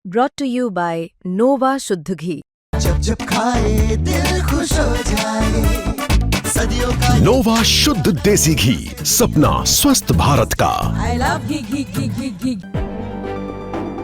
brought to you by Nova शुद्ध घी। जब जब खाए दिल खुश हो जाए, सदियों का नोवा शुद्ध देसी घी, सपना स्वस्थ भारत का। आई लव घी।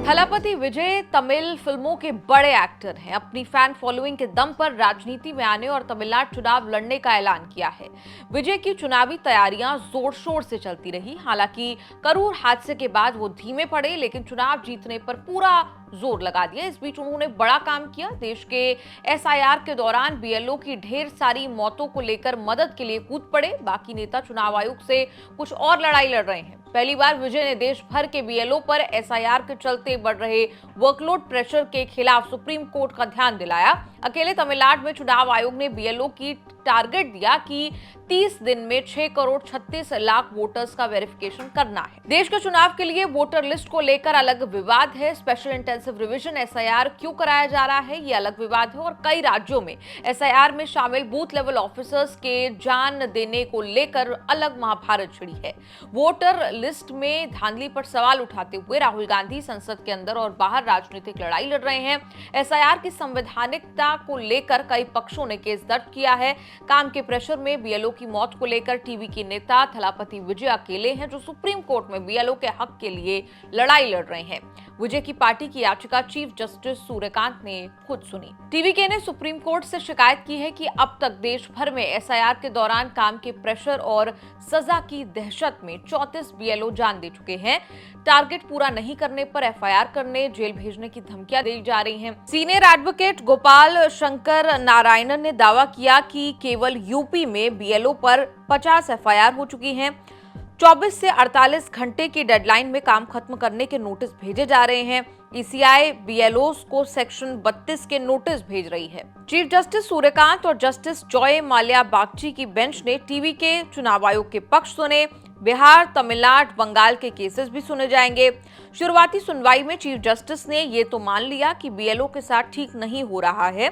थलापति विजय तमिल फिल्मों के बड़े एक्टर हैं। अपनी फैन फॉलोइंग के दम पर राजनीति में आने और तमिलनाडु चुनाव लड़ने का ऐलान किया है। विजय की चुनावी तैयारियां जोर शोर से चलती रही। हालांकि करूर हादसे के बाद वो धीमे पड़े, लेकिन चुनाव जीतने पर पूरा जोर लगा दिया। इस बीच उन्होंने बड़ा काम किया। देश के एसआईआर के दौरान बीएलओ की ढेर सारी मौतों को लेकर मदद के लिए कूद पड़े। बाकी नेता चुनाव आयोग से कुछ और लड़ाई लड़ रहे हैं। पहली बार विजय ने देश भर के बीएलओ पर एसआईआर के चलते बढ़ रहे वर्कलोड प्रेशर के खिलाफ सुप्रीम कोर्ट का ध्यान दिलाया। अकेले तमिलनाडु में चुनाव आयोग ने बीएलओ की टारगेट दिया कि 30 दिन में 6 करोड़ 36 लाख वोटर्स का वेरिफिकेशन करना है। देश के चुनाव के लिए वोटर लिस्ट को लेकर अलग विवाद है। स्पेशल इंटेंसिव रिवीजन एसआईआर क्यों कराया जा रहा है, ये अलग विवाद है। और कई राज्यों में एसआईआर में शामिल बूथ लेवल ऑफिसर्स के जान देने को लेकर अलग महाभारत छिड़ी है। वोटर लिस्ट में धांधली पर सवाल उठाते हुए राहुल गांधी संसद के अंदर और बाहर राजनीतिक लड़ाई लड़ रहे हैं। एसआईआर की संवैधानिकता को लेकर कई पक्षों ने केस दर्ज किया है। काम के प्रेशर में बीएलओ की मौत को लेकर टीवी के नेता थलापति विजय अकेले हैं जो सुप्रीम कोर्ट में बीएलओ के हक के लिए लड़ाई लड़ रहे हैं। विजय की पार्टी की याचिका चीफ जस्टिस सूर्यकांत ने खुद सुनी। टीवीके ने सुप्रीम कोर्ट से शिकायत की है कि अब तक देश भर में एसआईआर के दौरान काम के प्रेशर और सजा की दहशत में 34 बीएलओ जान दे चुके हैं। टारगेट पूरा नहीं करने पर एफआईआर करने, जेल भेजने की धमकियां दी जा रही हैं। सीनियर एडवोकेट गोपाल शंकर नारायणन ने दावा किया कि केवल यूपी में बीएलओ पर 50 एफआईआर हो चुकी हैं। 24 से 48 घंटे की डेडलाइन में काम खत्म करने के नोटिस भेजे जा रहे हैं। ईसीआई बीएलओस को सेक्शन 32 के नोटिस भेज रही है। चीफ जस्टिस सूर्यकांत और जस्टिस जॉय माल्या बागची की बेंच ने टीवी के चुनाव आयोग के पक्ष सुने। बिहार, तमिलनाडु, बंगाल के केसेस भी सुने जाएंगे। शुरुआती सुनवाई में चीफ जस्टिस ने ये तो मान लिया कि बीएलओ के साथ ठीक नहीं हो रहा है।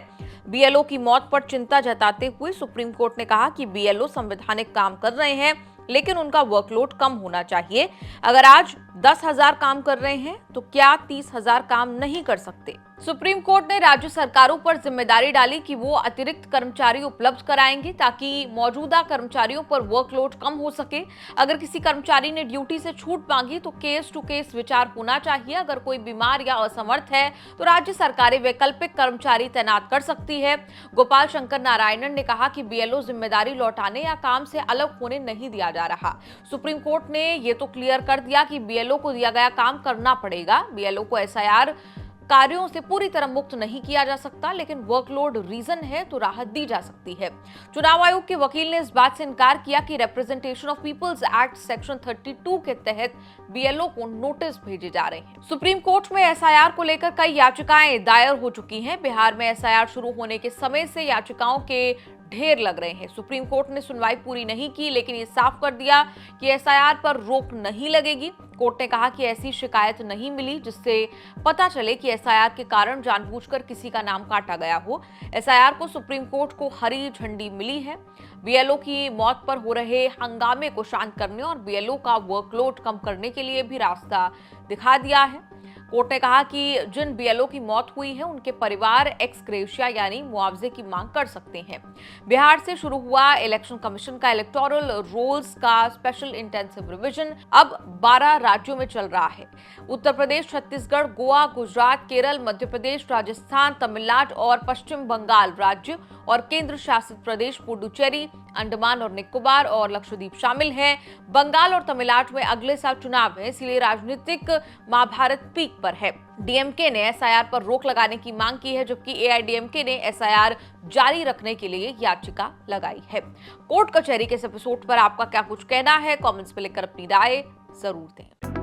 बीएलओ की मौत पर चिंता जताते हुए सुप्रीम कोर्ट ने कहा कि बीएलओ संवैधानिक काम कर रहे हैं, लेकिन उनका वर्कलोड कम होना चाहिए। अगर आज 10,000 काम कर रहे हैं तो क्या 30,000 काम नहीं कर सकते? सुप्रीम कोर्ट ने राज्य सरकारों पर जिम्मेदारी डाली कि वो अतिरिक्त कर्मचारी उपलब्ध कराएंगे ताकि मौजूदा कर्मचारियों पर वर्कलोड कम हो सके। अगर किसी कर्मचारी ने ड्यूटी से छूट मांगी तो केस टू केस विचार होना चाहिए। अगर कोई बीमार या असमर्थ है तो राज्य सरकारें वैकल्पिक कर्मचारी तैनात कर सकती है। गोपाल शंकर नारायणन ने कहा कि बीएलओ जिम्मेदारी लौटाने या काम से अलग होने नहीं दिया जा रहा। सुप्रीम कोर्ट ने ये तो क्लियर कर दिया कि बीएलओ को दिया गया काम करना पड़ेगा। बीएलओ को एसआईआर कार्यों से पूरी तरह मुक्त नहीं किया जा सकता, लेकिन वर्कलोड रीजन है तो राहत दी जा सकती है। चुनाव आयोग के वकील ने इस बात से इनकार किया कि representation of people's act section 32 के तहत बीएलओ को नोटिस भेजे जा रहे हैं। सुप्रीम कोर्ट में एसआईआर को लेकर कई याचिकाएं दायर हो चुकी हैं। बिहार में एसआईआर शुरू होने के समय से याचिकाओं के ढेर लग रहे हैं। सुप्रीम कोर्ट ने सुनवाई पूरी नहीं की, लेकिन ये साफ कर दिया कि एसआईआर पर रोक नहीं लगेगी। कोर्ट ने कहा कि ऐसी शिकायत नहीं मिली जिससे पता चले कि एसआईआर के कारण जानबूझकर किसी का नाम काटा गया हो। एसआईआर को सुप्रीम कोर्ट को हरी झंडी मिली है। बीएलओ की मौत पर हो रहे हंगामे को शांत करने और बीएलओ का वर्कलोड कम करने के लिए भी रास्ता दिखा दिया है। कोर्ट ने कहा कि जिन बीएलओ की मौत हुई है उनके परिवार एक्स ग्रेशिया यानी मुआवजे की मांग कर सकते हैं। बिहार से शुरू हुआ इलेक्शन कमीशन का इलेक्टोरल रोल्स का स्पेशल इंटेंसिव रिवीजन अब 12 राज्यों में चल रहा है। उत्तर प्रदेश, छत्तीसगढ़, गोवा, गुजरात, केरल, मध्य प्रदेश, राजस्थान, तमिलनाडु और पश्चिम बंगाल राज्य और केंद्र शासित प्रदेश पुडुचेरी, अंडमान और निकोबार और लक्षद्वीप शामिल हैं। बंगाल और तमिलनाडु में अगले साल चुनाव है, इसलिए राजनीतिक महाभारत पीक पर है। डीएमके ने एसआईआर पर रोक लगाने की मांग की है, जबकि एआईडीएमके ने एसआईआर जारी रखने के लिए याचिका लगाई है। कोर्ट कचहरी के इस एपिसोड पर आपका क्या कुछ कहना है? कमेंट्स में लिखकर अपनी राय जरूर दें।